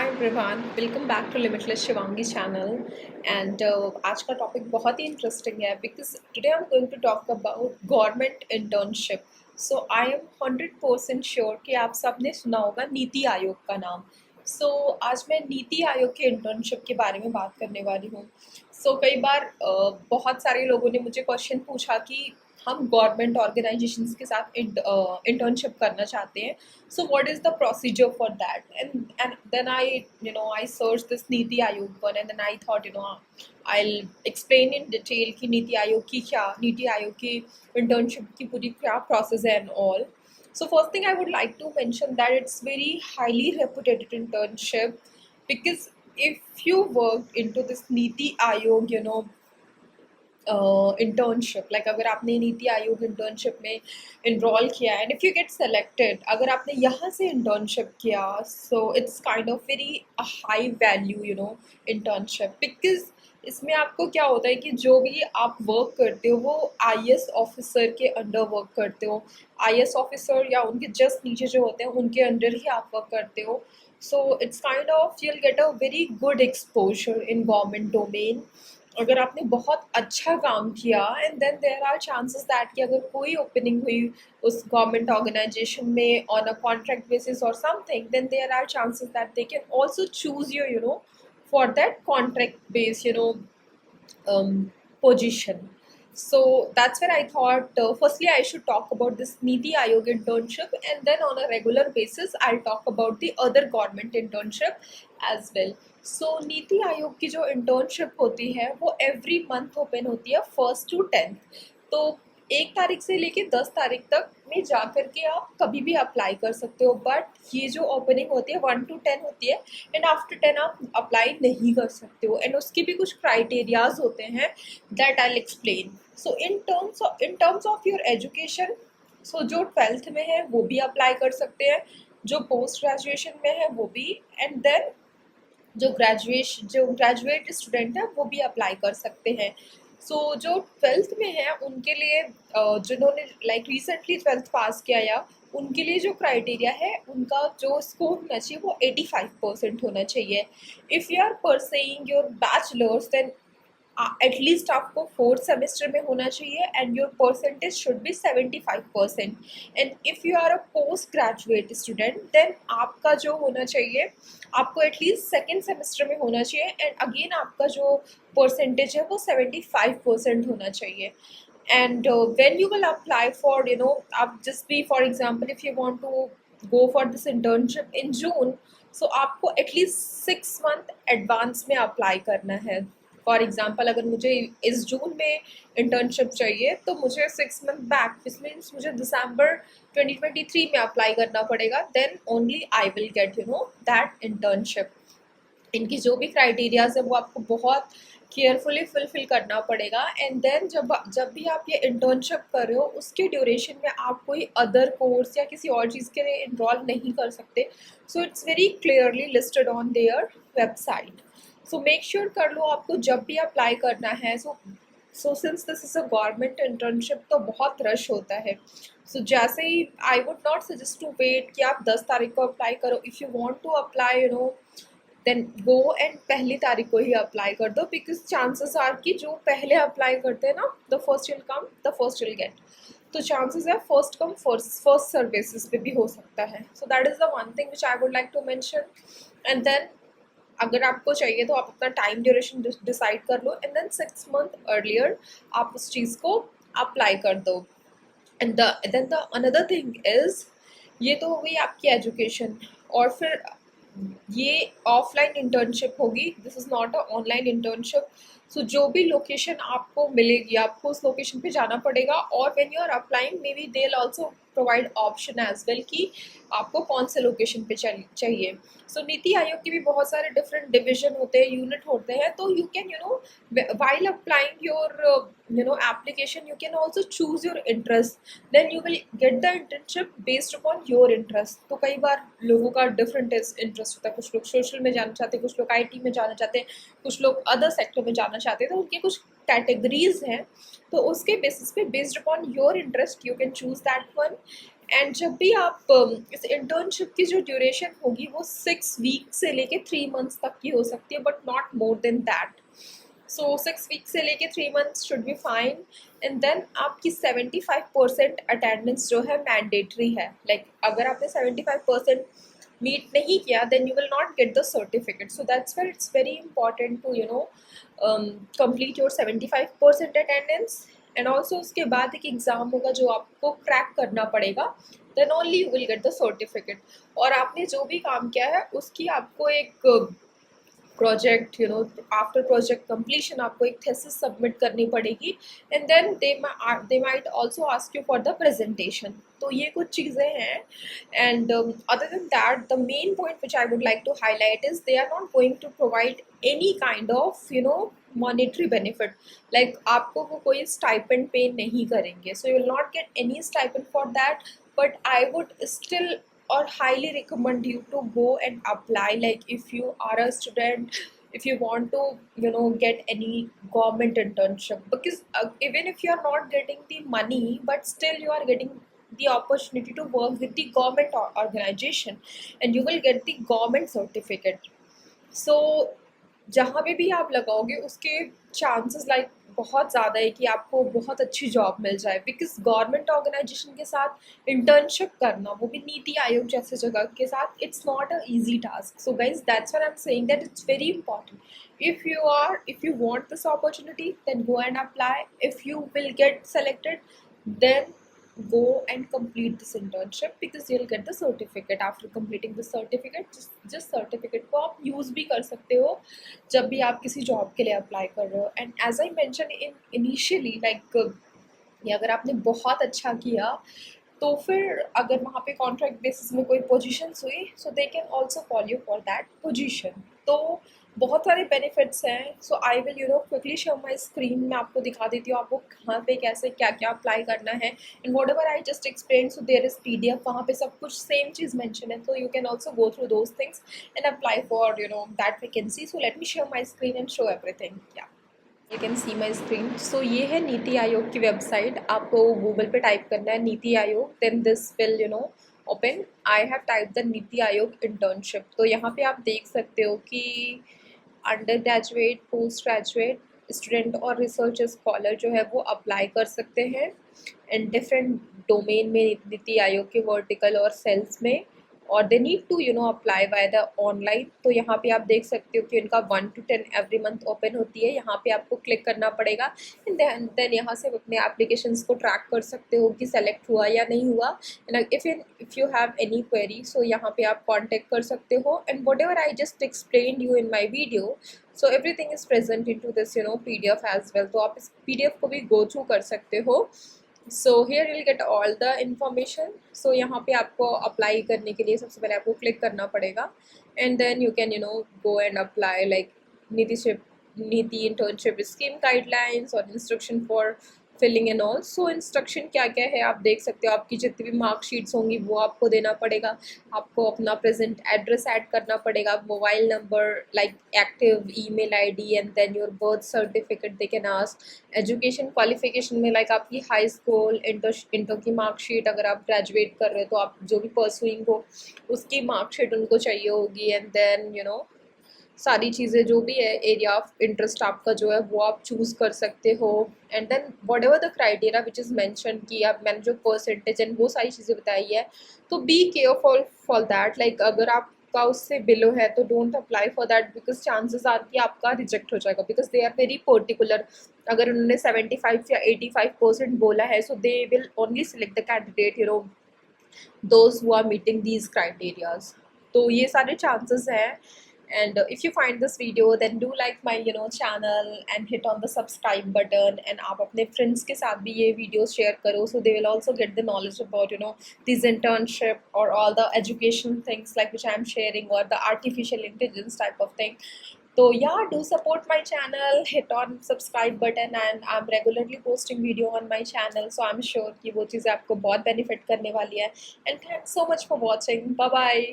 Everyone, welcome back to limitless Shivangi channel. And आज का topic बहुत ही इंटरेस्टिंग है because today I am going to talk about government internship. So I am 100% sure कि आप सबने सुना होगा नीति आयोग का नाम। आज मैं नीति आयोग के इंटर्नशिप के बारे में बात करने वाली हूँ। कई बार बहुत सारे लोगों ने मुझे क्वेश्चन पूछा कि हम गवर्नमेंट ऑर्गेनाइजेशंस के साथ इंटर्नशिप करना चाहते हैं। So what is the procedure for that? And then I searched this NITI Aayog one, and then I thought I'll explain in detail कि नीति आयोग की internship की पूरी क्या process है and all. So first thing I would like to mention that it's very highly reputed internship, because if you work into this नीति Aayog internship, like अगर आपने नीति आयोग इंटर्नशिप में इनरोल किया and if you get selected, अगर आपने यहाँ से इंटर्नशिप किया, सो it's kind of very high value internship, because इसमें आपको क्या होता है कि जो भी आप वर्क करते हो वो आईएएस ऑफिसर के अंडर वर्क करते हो। आईएएस ऑफिसर या उनके जस्ट नीचे जो होते हैं उनके अंडर ही आप वर्क करते हो। So it's kind of you'll get a very good exposure in government domain अगर आपने बहुत अच्छा काम किया। And then there are chances that कि अगर कोई ओपनिंग हुई उस गवर्नमेंट ऑर्गेनाइजेशन में ऑन अ कॉन्ट्रैक्ट बेसिस और something, then there are chances that they can also choose you for that contract base position. So that's where I thought firstly I should talk about this Niti Aayog internship, and then on a regular basis I'll talk about the other government internship as well. So NITI Aayog की जो internship होती है वो every month open होती है 1st to 10th। तो 1 तारीख से लेके 10 तारीख तक में जा कर के आप कभी भी अप्लाई कर सकते हो, बट ये जो ओपनिंग होती है 1 to 10 होती है एंड आफ्टर 10 आप अप्लाई नहीं कर सकते हो। एंड उसकी भी कुछ क्राइटेरियाज होते हैं that I explain. So in terms of your education, so जो 12th में है वो भी अप्लाई कर सकते हैं, जो पोस्ट ग्रेजुएशन में है वो भी, एंड देन जो ग्रेजुएट स्टूडेंट है वो भी अप्लाई कर सकते हैं। जो 12th में है उनके लिए जिन्होंने लाइक रिसेंटली 12th पास किया या उनके लिए जो क्राइटेरिया है उनका जो स्कोर होना चाहिए वो 85% होना चाहिए। If you are pursuing your bachelors then at least आपको 4th सेमेस्टर में होना चाहिए and your percentage should be 75%। And if you are a post graduate student then आपका जो होना चाहिए आपको एटलीस्ट 2nd सेमेस्टर में होना चाहिए एंड अगेन आपका जो परसेंटेज है वो 75% होना चाहिए। And when you will apply for आप जस्ट भी for example if you want to go for this internship in June, so आपको एटलीस्ट 6 मंथ एडवांस में अप्लाई करना है। फॉर एग्जाम्पल अगर मुझे इस जून में इंटर्नशिप चाहिए तो मुझे 6 मंथ बैक, विच मीन्स मुझे दिसंबर 2023 में अप्लाई करना पड़ेगा, then only I will get that internship. इनकी जो भी क्राइटेरियाज है वो आपको बहुत केयरफुली फुलफिल करना पड़ेगा। एंड देन जब भी आप ये इंटर्नशिप कर रहे हो उसके ड्यूरेशन में आप कोई अदर कोर्स या किसी और चीज़ के लिए इन्वॉल्व नहीं कर सकते। So it's very clearly listed on their website. So make sure कर लो आपको जब भी अप्लाई करना है। So since this is a government internship तो बहुत रश होता है। जैसे ही I would not suggest to wait कि आप 10 तारीख को अप्लाई करो। If you want to apply then go and 1 तारीख को ही अप्लाई कर दो, बिकॉज चांसेस आर कि जो पहले अप्लाई करते हैं ना, the first will come the first will get. तो चांसेस है first come first serve basis पे भी हो सकता है। So that is the one thing which I would like to mention. And then अगर आपको चाहिए तो आप अपना टाइम ड्यूरेशन डिसाइड कर लो एंड देन 6 मंथ अर्लियर आप उस चीज़ को अप्लाई कर दो। And then the another thing is, ये तो हो गई आपकी एजुकेशन, और फिर ये ऑफलाइन इंटर्नशिप होगी, this is not a online internship. जो भी लोकेशन आपको मिलेगी आपको उस लोकेशन पे जाना पड़ेगा, और when you are applying maybe they will also provide option as well कि आपको कौन से लोकेशन पे चाहिए। नीति आयोग के भी बहुत सारे डिफरेंट डिविजन होते हैं, यूनिट होते हैं, तो you can while applying your application you can also choose your interest, then you will get the internship based upon your interest। तो कई बार लोगों का डिफरेंट इंटरेस्ट होता है, कुछ लोग सोशल में जाना चाहते हैं, कुछ लोग आईटी में जाना चाहते हैं, कुछ लोग अदर सेक्टर में जाना चाहते हैं, तो उनके कुछ कैटेगरीज हैं। तो उसके बेसिस पे based upon your interest you can choose that one. And जब भी आप इस इंटर्नशिप की जो ड्यूरेशन होगी वो 6 वीक से लेके 3 मंथ्स तक की हो सकती है, but not more than that. So 6 week से लेके 3 months should be fine. And then आपकी 75% अटेंडेंस जो है मैंडेटरी है. लाइक अगर आपने 75% मीट नहीं किया then you will not get the certificate. So that's where it's very important to complete your 75% attendance. And also उसके बाद एक एग्ज़ाम होगा जो आपको क्रैक करना पड़ेगा. Then only you will get the certificate. और आपने जो भी काम किया है उसकी आपको एक प्रोजेक्ट, आफ्टर प्रोजेक्ट कंप्लीशन आपको एक थीसिस सबमिट करनी पड़ेगी. And then they might also ask you for the presentation. तो ये कुछ चीज़ें हैं. And other than that the main point which I would like to highlight is they are not going to provide any kind of monetary benefit. Like आपको वो कोई stipend pay नहीं करेंगे. So you will not get any stipend for that. But I would still or highly recommend you to go and apply. Like if you are a student, if you want to get any government internship, because even if you are not getting the money, but still you are getting the opportunity to work with the government organization, and you will get the government certificate. So जहाँ पे भी आप लगाओगे उसके chances like बहुत ज़्यादा है कि आपको बहुत अच्छी जॉब मिल जाए. बिकॉज गवर्नमेंट ऑर्गेनाइजेशन के साथ इंटर्नशिप करना, वो भी नीति आयोग जैसे जगह के साथ, it's not a easy task. So guys that's what I am saying that it's very important. if you want this opportunity, then go and apply. If you will get selected, then go and complete this internship, because you'll get the certificate. After completing the certificate, जिस certificate को आप use भी कर सकते हो जब भी आप किसी जॉब के लिए अप्लाई कर रहे हो. And as I mention in initially, like अगर आपने बहुत अच्छा किया तो फिर अगर वहाँ पे कॉन्ट्रैक्ट बेसिस में कोई पोजीशंस हुई, so they can also call you for that position. तो बहुत सारे बेनिफिट्स हैं. So I will quickly show my screen. मैं आपको दिखा देती हूँ आपको कहाँ पे कैसे क्या क्या अप्लाई करना है. And whatever I just explain, so there is PDF, वहाँ पे सब कुछ सेम चीज़ मेंशन है. तो you can also go through those things and apply for that vacancy. So let me show my screen and show everything. Yeah you can see my screen. So ये है नीति आयोग की वेबसाइट. आपको Google पे type करना है NITI Aayog, then this will open. I have type the NITI Aayog internship. तो यहाँ पे आप देख सकते हो कि under graduate, post graduate, student और रिसर्च स्कॉलर जो है वो अप्लाई कर सकते हैं. एंड डिफरेंट डोमेन में नीति आयोग के वर्टिकल और सेल्स में. और they need to apply by the online. तो यहाँ पे आप देख सकते हो कि उनका 1 to 10 एवरी मंथ ओपन होती है. यहाँ पे आपको क्लिक करना पड़ेगा. एंड देन यहाँ से अपने एप्लीकेशंस को ट्रैक कर सकते हो कि सेलेक्ट हुआ या नहीं हुआ. And if you have any query, so यहाँ पे आप कॉन्टेक्ट कर सकते हो. And whatever I just explain you in my video, so everything is present in to this PDF as well. तो आप इस PDF को भी गो थ्रू कर सकते हो. So here you'll get all the information. So यहाँ पे आपको अप्लाई करने के लिए सबसे पहले आपको क्लिक करना पड़ेगा. And then you can go and apply like NITI internship scheme guidelines और instruction for filling and all. So instruction क्या क्या है आप देख सकते हो. आपकी जितनी भी मार्कशीट्स होंगी वो आपको देना पड़ेगा. आपको अपना प्रेजेंट एड्रेस ऐड करना पड़ेगा, mobile number, like active email ID, and then your birth certificate they can ask. Education qualification में लाइक आपकी हाई स्कूल, इंटर की मार्कशीट, अगर आप ग्रेजुएट कर रहे हो तो आप जो भी परसुइंग हो उसकी मार्कशीट उनको चाहिए होगी. एंड देन सारी चीज़ें जो भी है, एरिया ऑफ इंटरेस्ट आपका जो है वो आप चूज़ कर सकते हो. And then whatever the criteria which is mention की, आप मैंने जो परसेंटेज एंड वो सारी चीज़ें बताई है, तो be careful for that. Like अगर आपका उससे बिलो है तो don't apply for that, because chances are कि आपका रिजेक्ट हो जाएगा. Because they are very particular. अगर उन्होंने 75 या 85% बोला है, so they will only select the candidate those who are meeting these criterias. तो ये सारे चांसेस हैं. And if you find this video, then do like my channel and hit on the subscribe button. And आप अपने friends के साथ भी ये videos share करो, so they will also get the knowledge about these internship or all the education things like which I am sharing, or the artificial intelligence type of thing. So yeah, do support my channel, hit on subscribe button, and I'm regularly posting video on my channel, so I'm sure कि वो चीज़ें आपको बहुत benefit करने वाली है. And thanks so much for watching. Bye bye.